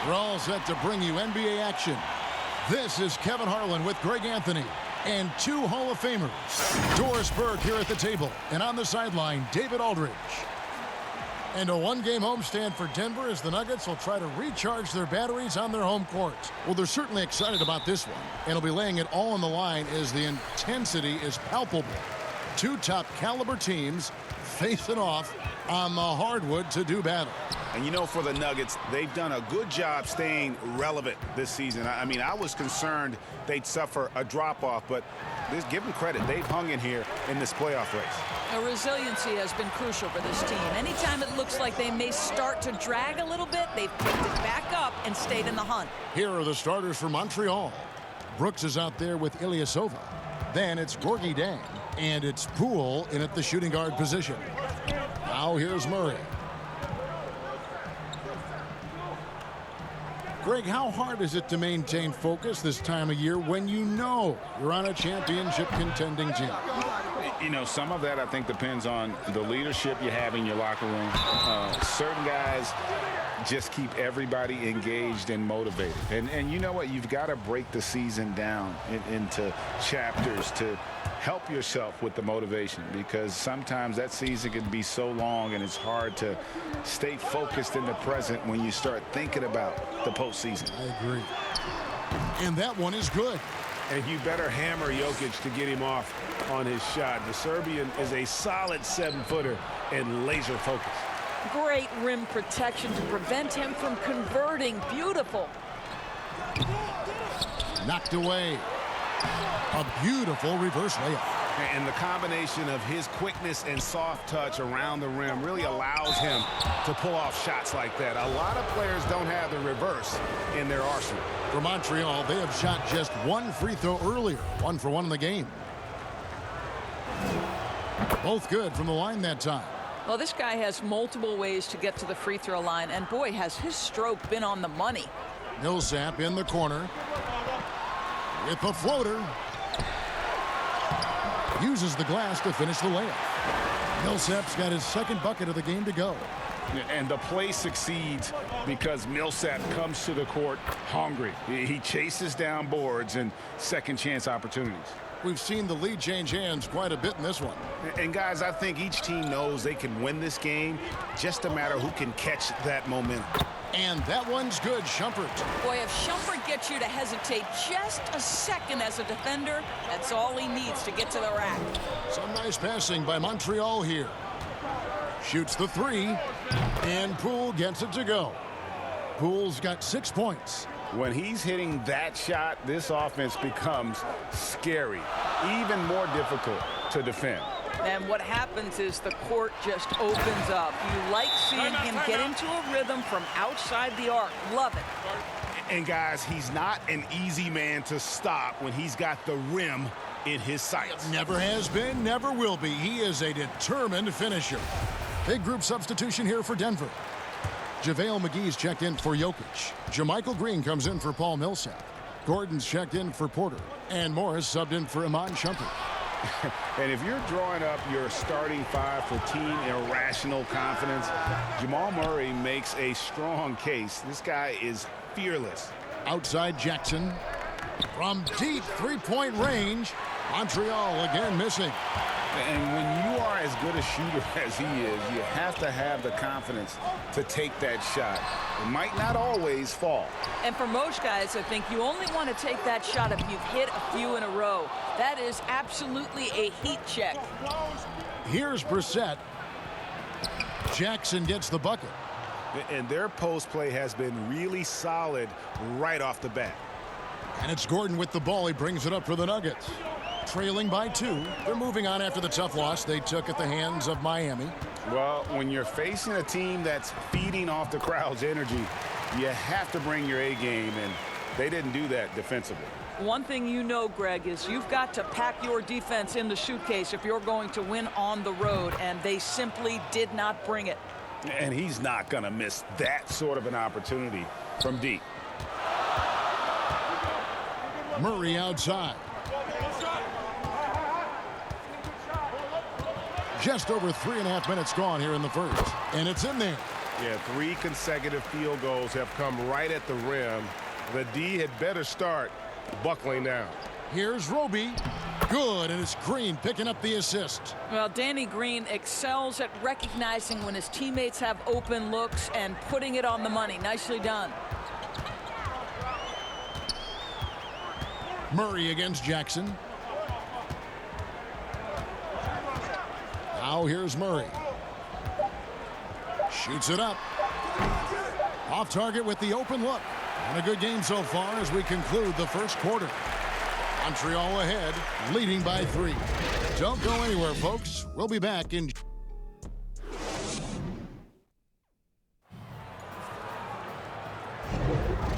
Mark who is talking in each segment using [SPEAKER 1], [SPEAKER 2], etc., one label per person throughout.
[SPEAKER 1] We're all set to bring you NBA action. This is Kevin Harlan with Greg Anthony and two Hall of Famers. Doris Burke here at the table, and on the sideline, David Aldridge. And a one-game homestand for Denver as the Nuggets will try to recharge their batteries on their home court. Well, they're certainly excited about this one, and will be laying it all on the line as the intensity is palpable. Two top-caliber teams facing off on the hardwood to do battle.
[SPEAKER 2] And you know, for the Nuggets, they've done a good job staying relevant this season. I mean, I was concerned they'd suffer a drop-off, but give them credit. They've hung in here in this playoff race.
[SPEAKER 3] The resiliency has been crucial for this team. Anytime it looks like they may start to drag a little bit, they've picked it back up and stayed in the hunt.
[SPEAKER 1] Here are the starters for Montreal. Brooks is out there with Ilyasova. Then it's Gorgui Dieng, and it's Poole in at the shooting guard position. Now here's Murray. Greg, how hard is it to maintain focus this time of year when you know you're on a championship contending team?
[SPEAKER 2] You know, some of that I think depends on the leadership you have in your locker room. Certain guys just keep everybody engaged and motivated. And you know what? You've got to break the season down into chapters to help yourself with the motivation, because sometimes that season can be so long and it's hard to stay focused in the present when you start thinking about the postseason.
[SPEAKER 1] I agree. And that one is good.
[SPEAKER 4] And you better hammer Jokic to get him off on his shot. The Serbian is a solid 7-footer and laser focused.
[SPEAKER 3] Great rim protection to prevent him from converting. Beautiful.
[SPEAKER 1] Knocked away. A beautiful reverse layup.
[SPEAKER 2] And the combination of his quickness and soft touch around the rim really allows him to pull off shots like that. A lot of players don't have the reverse in their arsenal.
[SPEAKER 1] For Montreal, they have shot just one free throw earlier. 1 for 1 in the game. Both good from the line that time.
[SPEAKER 3] Well, this guy has multiple ways to get to the free throw line, and boy, has his stroke been on the money.
[SPEAKER 1] Millsap in the corner. With the floater. Uses the glass to finish the layup. Millsap's got his second bucket of the game to go.
[SPEAKER 2] And the play succeeds because Millsap comes to the court hungry. He chases down boards and second chance opportunities.
[SPEAKER 1] We've seen the lead change hands quite a bit in this one.
[SPEAKER 2] And guys, I think each team knows they can win this game. Just a matter who can catch that momentum.
[SPEAKER 1] And that one's good, Shumpert.
[SPEAKER 3] Boy, if Shumpert gets you to hesitate just a second as a defender, that's all he needs to get to the rack.
[SPEAKER 1] Some nice passing by Montreal here. Shoots the three, and Poole gets it to go. Poole's got 6 points.
[SPEAKER 2] When he's hitting that shot, this offense becomes scary, even more difficult to defend.
[SPEAKER 3] And what happens is the court just opens up. You like seeing him get into a rhythm from outside the arc. Love it.
[SPEAKER 2] And guys, he's not an easy man to stop when he's got the rim in his sights.
[SPEAKER 1] Never has been, never will be. He is a determined finisher. Big group substitution here for Denver. JaVale McGee's checked in for Jokic. JaMychal Green comes in for Paul Millsap. Gordon's checked in for Porter. And Morris subbed in for Iman Shumpert.
[SPEAKER 2] And if you're drawing up your starting five for team irrational confidence, Jamal Murray makes a strong case. This guy is fearless.
[SPEAKER 1] Outside Jackson. From deep three-point range. Montreal again missing.
[SPEAKER 2] And when you are as good a shooter as he is, you have to have the confidence to take that shot. It might not always fall.
[SPEAKER 3] And for most guys, I think you only want to take that shot if you've hit a few in a row. That is absolutely a heat check.
[SPEAKER 1] Here's Brissett. Jackson gets the bucket.
[SPEAKER 4] And their post play has been really solid right off the bat.
[SPEAKER 1] And it's Gordon with the ball. He brings it up for the Nuggets. Trailing by 2. They're moving on after the tough loss they took at the hands of Miami.
[SPEAKER 2] Well, when you're facing a team that's feeding off the crowd's energy, you have to bring your A game, and they didn't do that defensively.
[SPEAKER 3] One thing you know, Greg, is you've got to pack your defense in the suitcase if you're going to win on the road, and they simply did not bring it.
[SPEAKER 2] And he's not going to miss that sort of an opportunity from deep.
[SPEAKER 1] Murray outside. Just over 3.5 minutes gone here in the first. And it's in there.
[SPEAKER 4] Yeah, 3 consecutive field goals have come right at the rim. The D had better start buckling down.
[SPEAKER 1] Here's Roby. Good, and it's Green picking up the assist.
[SPEAKER 3] Well, Danny Green excels at recognizing when his teammates have open looks and putting it on the money. Nicely done.
[SPEAKER 1] Murray against Jackson. Now here's Murray. Shoots it up. Off target with the open look. And a good game so far as we conclude the first quarter. Montreal ahead, leading by 3. Don't go anywhere, folks. We'll be back in...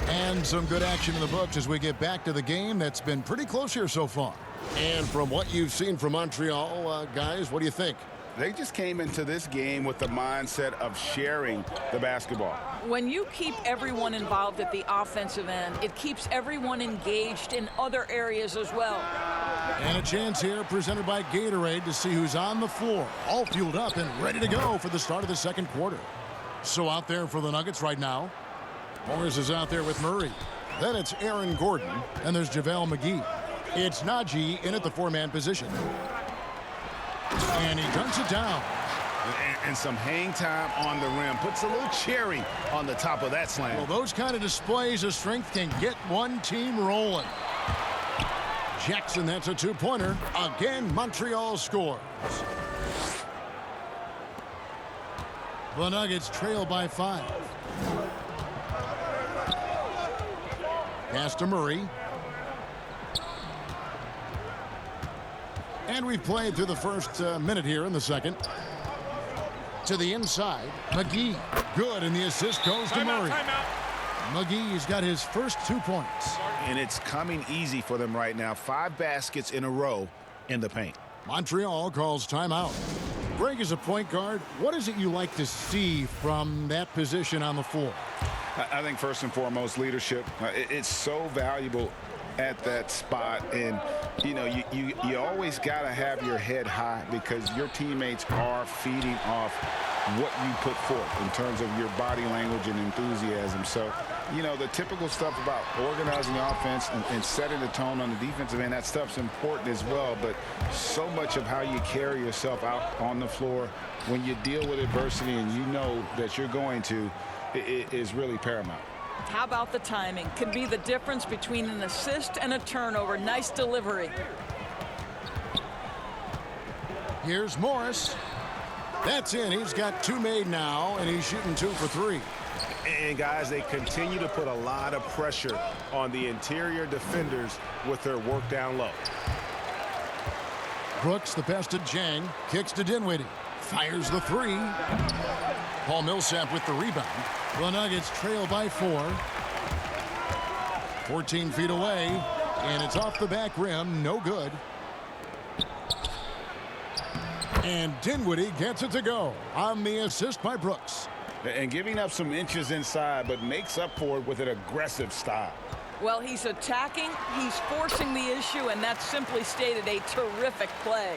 [SPEAKER 1] And some good action in the books as we get back to the game that's been pretty close here so far. And from what you've seen from Montreal, guys, what do you think?
[SPEAKER 2] They just came into this game with the mindset of sharing the basketball.
[SPEAKER 3] When you keep everyone involved at the offensive end, it keeps everyone engaged in other areas as well.
[SPEAKER 1] And a chance here presented by Gatorade to see who's on the floor, all fueled up and ready to go for the start of the second quarter. So out there for the Nuggets right now, Morris is out there with Murray. Then it's Aaron Gordon, and there's JaVale McGee. It's Najee in at the 4-man position. And he dunks it down.
[SPEAKER 2] And some hang time on the rim. Puts a little cherry on the top of that slam.
[SPEAKER 1] Well, those kind of displays of strength can get one team rolling. Jackson, that's a 2-pointer. Again, Montreal scores. The Nuggets trail by 5. Pass to Murray. And we've played through the first minute here in the second. To the inside, McGee. Good, and the assist goes to Murray. McGee's got his first 2 points.
[SPEAKER 2] And it's coming easy for them right now. 5 baskets in a row in the paint.
[SPEAKER 1] Montreal calls timeout. Greg, is a point guard, what is it you like to see from that position on the floor?
[SPEAKER 2] I think first and foremost, leadership. It's so valuable at that spot, and you know you always got to have your head high because your teammates are feeding off what you put forth in terms of your body language and enthusiasm. So you know the typical stuff about organizing the offense and setting the tone on the defensive end, that stuff's important as well, but so much of how you carry yourself out on the floor when you deal with adversity and you know that you're going to, it is really paramount.
[SPEAKER 3] How about the timing? Could be the difference between an assist and a turnover. Nice delivery.
[SPEAKER 1] Here's Morris. That's in. He's got 2 made now, and he's shooting 2 for 3.
[SPEAKER 4] And, guys, they continue to put a lot of pressure on the interior defenders with their work down low.
[SPEAKER 1] Brooks, the pass to Jang. Kicks to Dinwiddie. Fires the 3. Paul Millsap with the rebound. The Nuggets trail by 4. 14 feet away, and it's off the back rim. No good. And Dinwiddie gets it to go on the assist by Brooks.
[SPEAKER 2] And giving up some inches inside, but makes up for it with an aggressive style.
[SPEAKER 3] Well, he's attacking, he's forcing the issue, and that's simply stated a terrific play.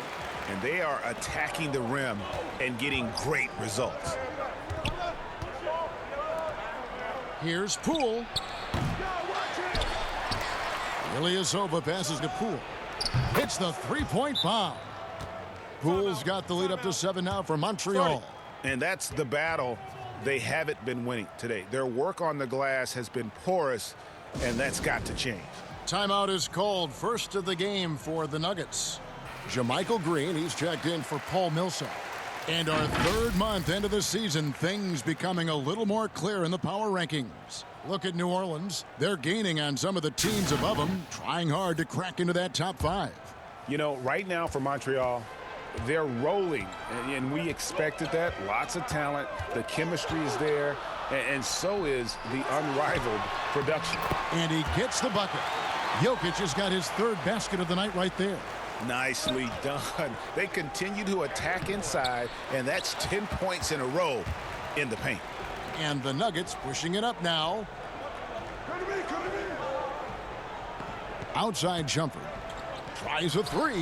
[SPEAKER 4] And they are attacking the rim and getting great results.
[SPEAKER 1] Here's Poole. Ilyasova passes to Poole. Hits the 3-point bomb. Poole's got the lead up to 7 now for Montreal.
[SPEAKER 4] And that's the battle they haven't been winning today. Their work on the glass has been porous, and that's got to change.
[SPEAKER 1] Timeout is called. First of the game for the Nuggets. JaMychal Green, he's checked in for Paul Millsap. And our 3rd month into the season, things becoming a little more clear in the power rankings. Look at New Orleans. They're gaining on some of the teams above them, trying hard to crack into that top 5.
[SPEAKER 4] You know, right now for Montreal, they're rolling, and we expected that. Lots of talent. The chemistry is there, and so is the unrivaled production.
[SPEAKER 1] And he gets the bucket. Jokic has got his 3rd basket of the night right there.
[SPEAKER 4] Nicely done. They continue to attack inside, and that's 10 points in a row in the paint.
[SPEAKER 1] And the Nuggets pushing it up now. Outside jumper. Tries a 3.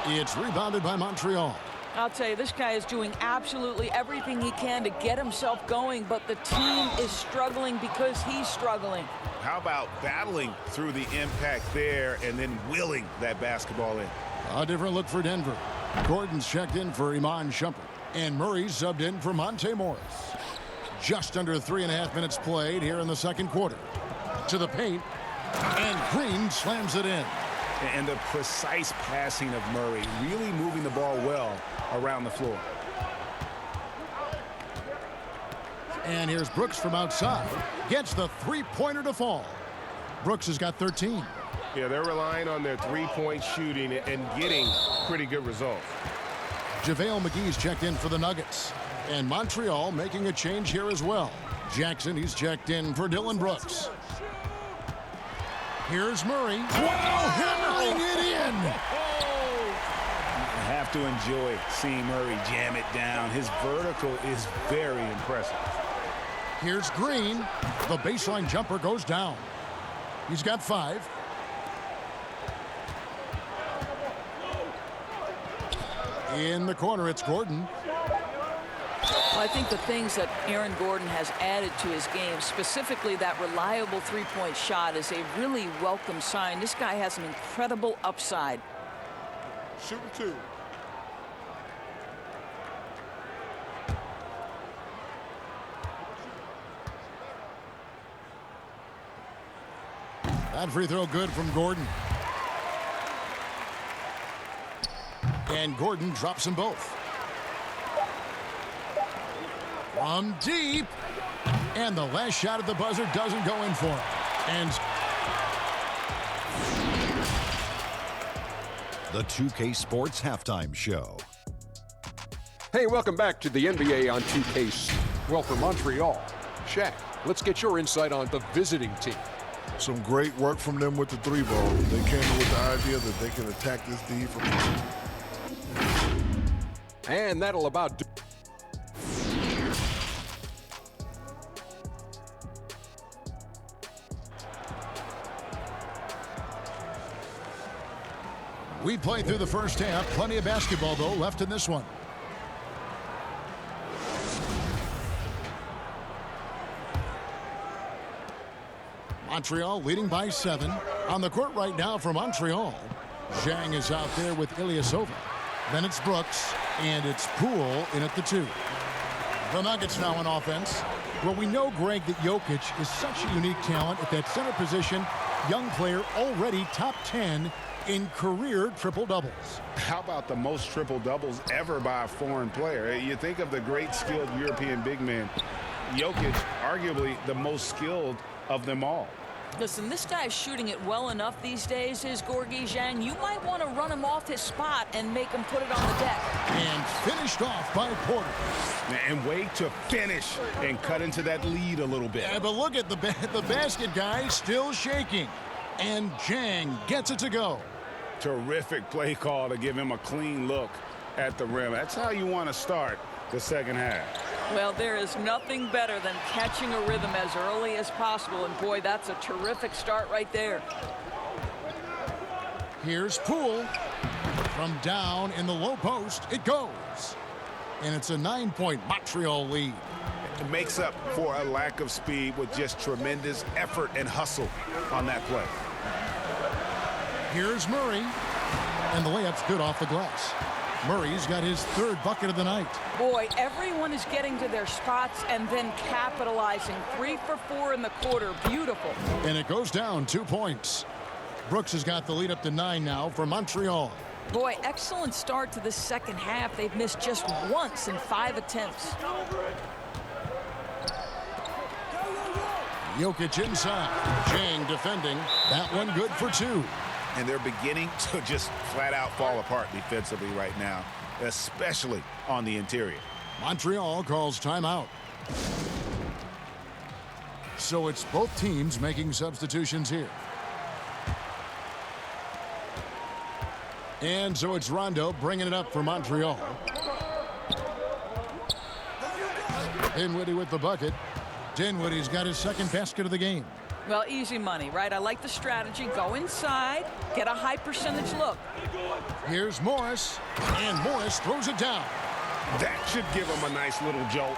[SPEAKER 1] It's rebounded by Montreal.
[SPEAKER 3] I'll tell you, this guy is doing absolutely everything he can to get himself going, but the team is struggling because he's struggling.
[SPEAKER 4] How about battling through the impact there and then willing that basketball in?
[SPEAKER 1] A different look for Denver. Gordon's checked in for Iman Shumpert, and Murray's subbed in for Monte Morris. Just under 3.5 minutes played here in the second quarter. To the paint, and Green slams it in.
[SPEAKER 4] And the precise passing of Murray, really moving the ball well around the floor.
[SPEAKER 1] And here's Brooks from outside. Gets the three-pointer to fall. Brooks has got 13.
[SPEAKER 5] Yeah, they're relying on their three-point shooting and getting pretty good results.
[SPEAKER 1] JaVale McGee's checked in for the Nuggets. And Montreal making a change here as well. Jackson, he's checked in for Dylan Brooks. Here's Murray. Wow, hammering it in.
[SPEAKER 4] I have to enjoy seeing Murray jam it down. His vertical is very impressive.
[SPEAKER 1] Here's Green. The baseline jumper goes down. He's got 5. In the corner, it's Gordon.
[SPEAKER 3] Well, I think the things that Aaron Gordon has added to his game, specifically that reliable three-point shot, is a really welcome sign. This guy has an incredible upside.
[SPEAKER 5] Shooting 2.
[SPEAKER 1] That free throw good from Gordon. And Gordon drops them both. From deep. And the last shot at the buzzer doesn't go in for him. And
[SPEAKER 6] the 2K Sports Halftime Show.
[SPEAKER 7] Hey, welcome back to the NBA on 2K. Well, for Montreal, Shaq, let's get your insight on the visiting team.
[SPEAKER 8] Some great work from them with the 3-ball. They came in with the idea that they can attack this D from.
[SPEAKER 7] And that'll about do.
[SPEAKER 1] we played through the first half. Plenty of basketball, though, left in this one. Montreal leading by 7. On the court right now for Montreal. Zhang is out there with Ilyasova. Then it's Brooks, and it's Poole in at the 2. The Nuggets now on offense. Well, we know, Greg, that Jokic is such a unique talent at that center position. Young player, already top 10 in career triple-doubles.
[SPEAKER 4] How about the most triple-doubles ever by a foreign player? You think of the great skilled European big man. Jokic, arguably the most skilled of them all.
[SPEAKER 3] Listen, this guy's shooting it well enough these days, is Gorgui Zhang. You might want to run him off his spot and make him put it on the deck.
[SPEAKER 1] And finished off by Porter.
[SPEAKER 4] And wait to finish and cut into that lead a little bit.
[SPEAKER 1] Yeah, but look at the basket guy still shaking. And Zhang gets it to go.
[SPEAKER 4] Terrific play call to give him a clean look at the rim. That's how you want to start the second half.
[SPEAKER 3] Well, there is nothing better than catching a rhythm as early as possible. And, boy, that's a terrific start right there.
[SPEAKER 1] Here's Poole. From down in the low post, it goes. And it's a 9-point Montreal lead.
[SPEAKER 4] It makes up for a lack of speed with just tremendous effort and hustle on that play.
[SPEAKER 1] Here's Murray. And the layup's good off the glass. Murray's got his 3rd bucket of the night.
[SPEAKER 3] Boy, everyone is getting to their spots and then capitalizing. 3 for 4 in the quarter. Beautiful.
[SPEAKER 1] And it goes down 2 points. Brooks has got the lead up to 9 now for Montreal.
[SPEAKER 3] Boy, excellent start to the second half. They've missed just once in 5 attempts.
[SPEAKER 1] Jokic inside. Zhang defending. That one good for 2.
[SPEAKER 4] And they're beginning to just flat out fall apart defensively right now, especially on the interior.
[SPEAKER 1] Montreal calls timeout. So it's both teams making substitutions here. And so it's Rondo bringing it up for Montreal. Dinwiddie with the bucket. Dinwiddie's got his 2nd basket of the game.
[SPEAKER 3] Well, easy money, right? I like the strategy. Go inside, get a high percentage look.
[SPEAKER 1] Here's Morris, and Morris throws it down.
[SPEAKER 4] That should give them a nice little jolt.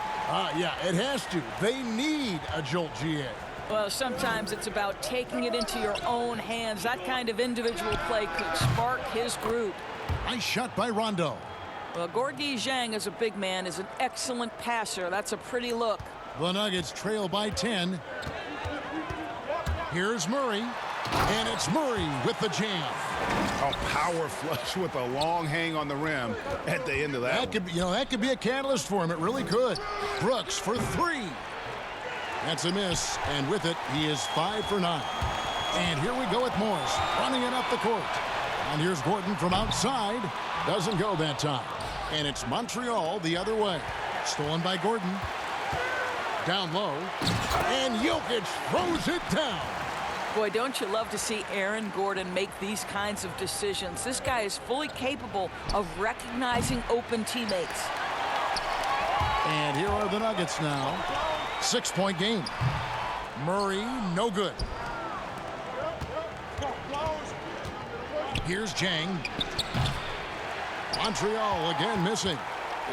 [SPEAKER 1] Yeah, it has to. They need a jolt, GA.
[SPEAKER 3] Well, sometimes it's about taking it into your own hands. That kind of individual play could spark his group.
[SPEAKER 1] Nice shot by Rondo.
[SPEAKER 3] Well, Gorgui Zhang, as a big man, is an excellent passer. That's a pretty look.
[SPEAKER 1] The Nuggets trail by 10. Here's Murray, and it's Murray with the jam.
[SPEAKER 4] A power flush with a long hang on the rim at the end of that.
[SPEAKER 1] That could be a catalyst for him. It really could. Brooks for 3. That's a miss, and with it, he is 5 for 9. And here we go with Morris running it up the court. And here's Gordon from outside. Doesn't go that time. And it's Montreal the other way. Stolen by Gordon. Down low. And Jokic throws it down.
[SPEAKER 3] Boy, don't you love to see Aaron Gordon make these kinds of decisions. This guy is fully capable of recognizing open teammates.
[SPEAKER 1] And here are the Nuggets now. 6-point game. Murray, no good. Here's Zhang. Montreal again missing.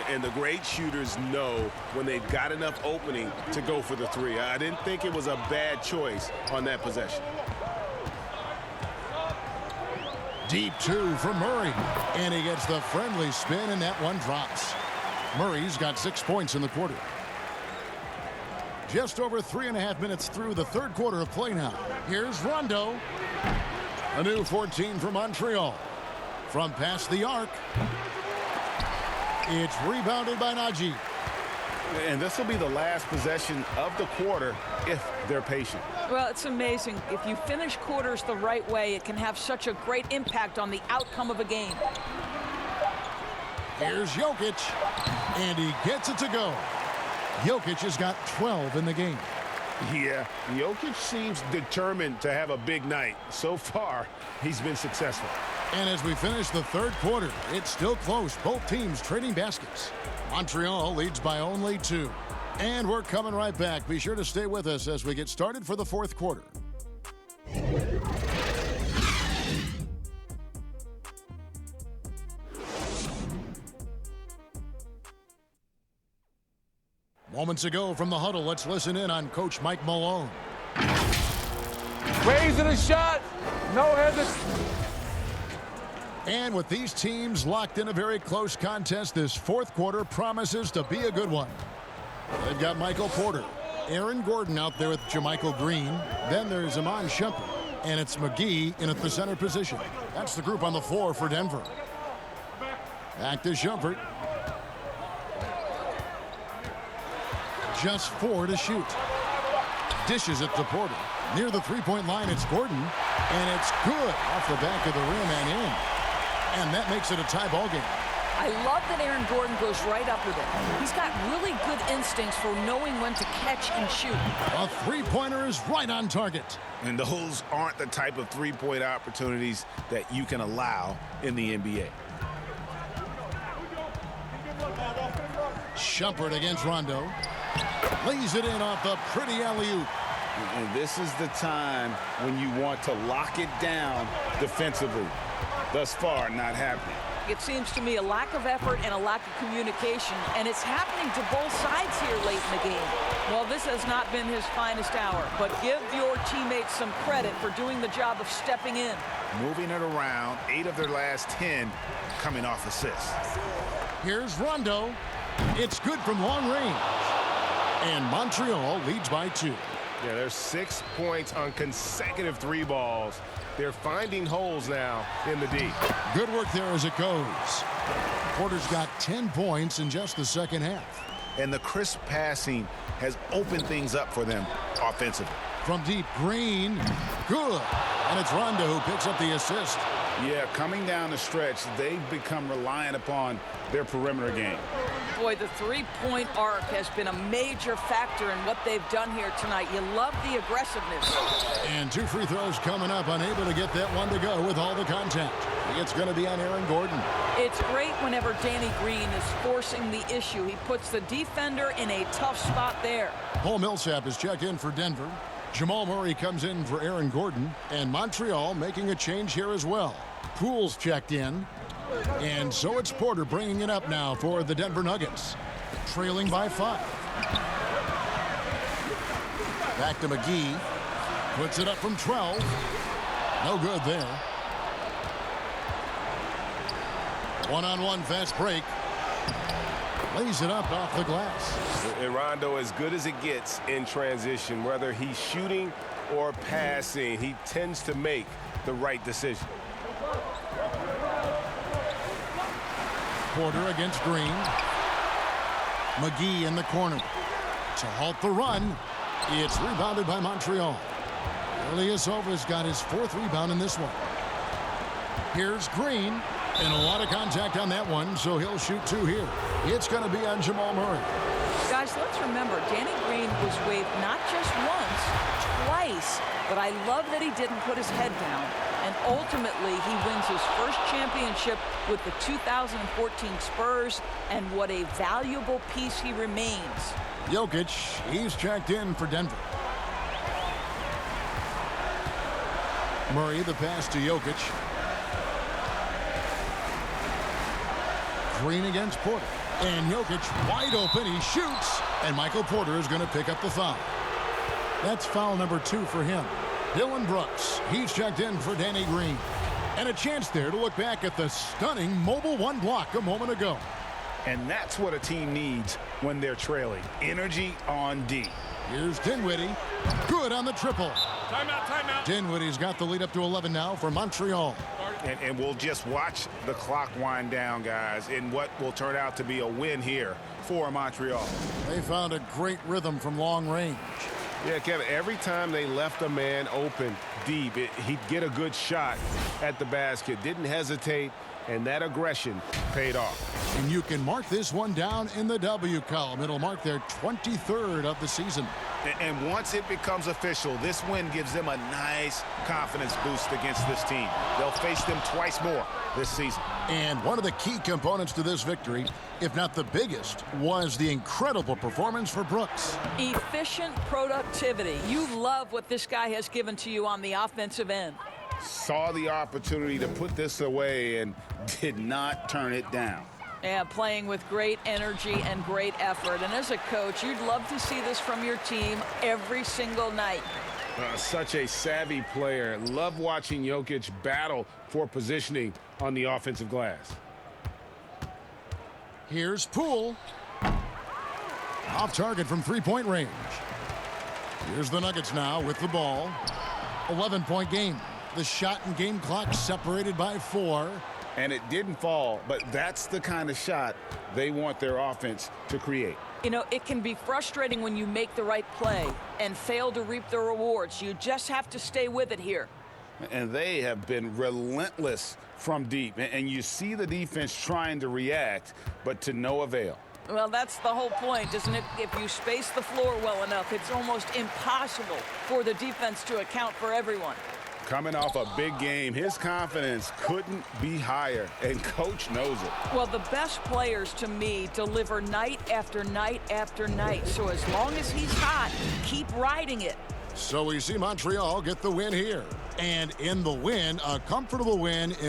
[SPEAKER 4] And the great shooters know when they've got enough opening to go for the 3. I didn't think it was a bad choice on that possession.
[SPEAKER 1] Deep 2 from Murray. And he gets the friendly spin, and that one drops. Murray's got 6 points in the quarter. Just over 3.5 minutes through the third quarter of play now. Here's Rondo. A new 14 for Montreal. From past the arc. It's rebounded by Najee.
[SPEAKER 4] And this will be the last possession of the quarter if they're patient.
[SPEAKER 3] Well, it's amazing. If you finish quarters the right way, it can have such a great impact on the outcome of a game.
[SPEAKER 1] Here's Jokic. And he gets it to go. Jokic has got 12 in the game.
[SPEAKER 4] Yeah, Jokic seems determined to have a big night. So far, he's been successful.
[SPEAKER 1] And as we finish the third quarter, it's still close. Both teams trading baskets. Montreal leads by only 2. And we're coming right back. Be sure to stay with us as we get started for the fourth quarter. Moments ago from the huddle, let's listen in on Coach Mike Malone.
[SPEAKER 9] Raising a shot, no hesitation.
[SPEAKER 1] And with these teams locked in a very close contest, this fourth quarter promises to be a good one. They've got Michael Porter, Aaron Gordon out there with JaMychal Green. Then there's Iman Shumpert, and it's McGee in at the center position. That's the group on the floor for Denver. Back to Shumpert. Just 4 to shoot. Dishes it to Porter. Near the three-point line, it's Gordon. And it's good off the back of the rim and in. And that makes it a tie ball game.
[SPEAKER 3] I love that Aaron Gordon goes right up with it. He's got really good instincts for knowing when to catch and shoot.
[SPEAKER 1] A three-pointer is right on target.
[SPEAKER 4] And those aren't the type of three-point opportunities that you can allow in the NBA.
[SPEAKER 1] Shumpert against Rondo. Lays it in off the pretty alley-oop.
[SPEAKER 2] And this is the time when you want to lock it down defensively. Thus far, not happening.
[SPEAKER 3] It seems to me a lack of effort and a lack of communication, and it's happening to both sides here late in the game. Well, this has not been his finest hour, but give your teammates some credit for doing the job of stepping in.
[SPEAKER 4] Moving it around, 8 of their last 10 coming off assists.
[SPEAKER 1] Here's Rondo. It's good from long range. And Montreal leads by 2.
[SPEAKER 5] Yeah, there's 6 points on consecutive 3 balls. They're finding holes now in the D.
[SPEAKER 1] Good work there as it goes. Porter's got 10 points in just the second half.
[SPEAKER 4] And the crisp passing has opened things up for them offensively.
[SPEAKER 1] From deep, Green. Good. And it's Rondo who picks up the assist.
[SPEAKER 2] Yeah, coming down the stretch, they've become reliant upon their perimeter game.
[SPEAKER 3] Boy, the three-point arc has been a major factor in what they've done here tonight. You love the aggressiveness.
[SPEAKER 1] And 2 free throws coming up, unable to get that one to go with all the contact. It's going to be on Aaron Gordon.
[SPEAKER 3] It's great whenever Danny Green is forcing the issue. He puts the defender in a tough spot there.
[SPEAKER 1] Paul Millsap is checked in for Denver. Jamal Murray comes in for Aaron Gordon, and Montreal making a change here as well. Poole's checked in, and so it's Porter bringing it up now for the Denver Nuggets, trailing by 5. Back to McGee, puts it up from 12. No good there. One-on-one fast break. Lays it up off the glass.
[SPEAKER 5] And Rondo, as good as it gets in transition, whether he's shooting or passing, he tends to make the right decision.
[SPEAKER 1] Porter against Green. McGee in the corner. To halt the run, it's rebounded by Montreal. Ilyasova's got his 4th rebound in this one. Here's Green. And a lot of contact on that one, so he'll shoot 2 here. It's going to be on Jamal Murray.
[SPEAKER 3] Guys, let's remember, Danny Green was waived not just once, twice. But I love that he didn't put his head down. And ultimately, he wins his first championship with the 2014 Spurs. And what a valuable piece he remains.
[SPEAKER 1] Jokic, he's checked in for Denver. Murray, the pass to Jokic. Green against Porter. And Jokic wide open. He shoots. And Michael Porter is going to pick up the foul. That's foul number 2 for him. Dylan Brooks, he's checked in for Danny Green. And a chance there to look back at the stunning mobile 1 block a moment ago.
[SPEAKER 2] And that's what a team needs when they're trailing. Energy on D.
[SPEAKER 1] Here's Dinwiddie. Good on the triple.
[SPEAKER 9] Timeout, timeout.
[SPEAKER 1] Dinwiddie's got the lead up to 11 now for Montreal.
[SPEAKER 2] And we'll just watch the clock wind down, guys, in what will turn out to be a win here for Montreal.
[SPEAKER 1] They found a great rhythm from long range.
[SPEAKER 5] Yeah, Kevin, every time they left a man open deep, he'd get a good shot at the basket. Didn't hesitate, and that aggression paid off.
[SPEAKER 1] And you can mark this one down in the W column. It'll mark their 23rd of the season.
[SPEAKER 2] And once it becomes official, this win gives them a nice confidence boost against this team. They'll face them twice more this season.
[SPEAKER 1] And one of the key components to this victory, if not the biggest, was the incredible performance for Brooks.
[SPEAKER 3] Efficient productivity. You love what this guy has given to you on the offensive end.
[SPEAKER 2] Saw the opportunity to put this away and did not turn it down.
[SPEAKER 3] Yeah, playing with great energy and great effort. And as a coach, you'd love to see this from your team every single night.
[SPEAKER 4] Such a savvy player. Love watching Jokic battle for positioning on the offensive glass.
[SPEAKER 1] Here's Poole. Off target from 3-point range. Here's the Nuggets now with the ball. 11-point game. The shot and game clock separated by 4.
[SPEAKER 2] And it didn't fall, but that's the kind of shot they want their offense to create.
[SPEAKER 3] You know, it can be frustrating when you make the right play and fail to reap the rewards. You just have to stay with it here.
[SPEAKER 2] And they have been relentless from deep. And you see the defense trying to react, but to no avail.
[SPEAKER 3] Well, that's the whole point, isn't it? If you space the floor well enough, it's almost impossible for the defense to account for everyone.
[SPEAKER 2] Coming off a big game, his confidence couldn't be higher, and Coach knows it.
[SPEAKER 3] Well, the best players, to me, deliver night after night after night. So as long as he's hot, keep riding it.
[SPEAKER 1] So we see Montreal get the win here. And in the win, a comfortable win.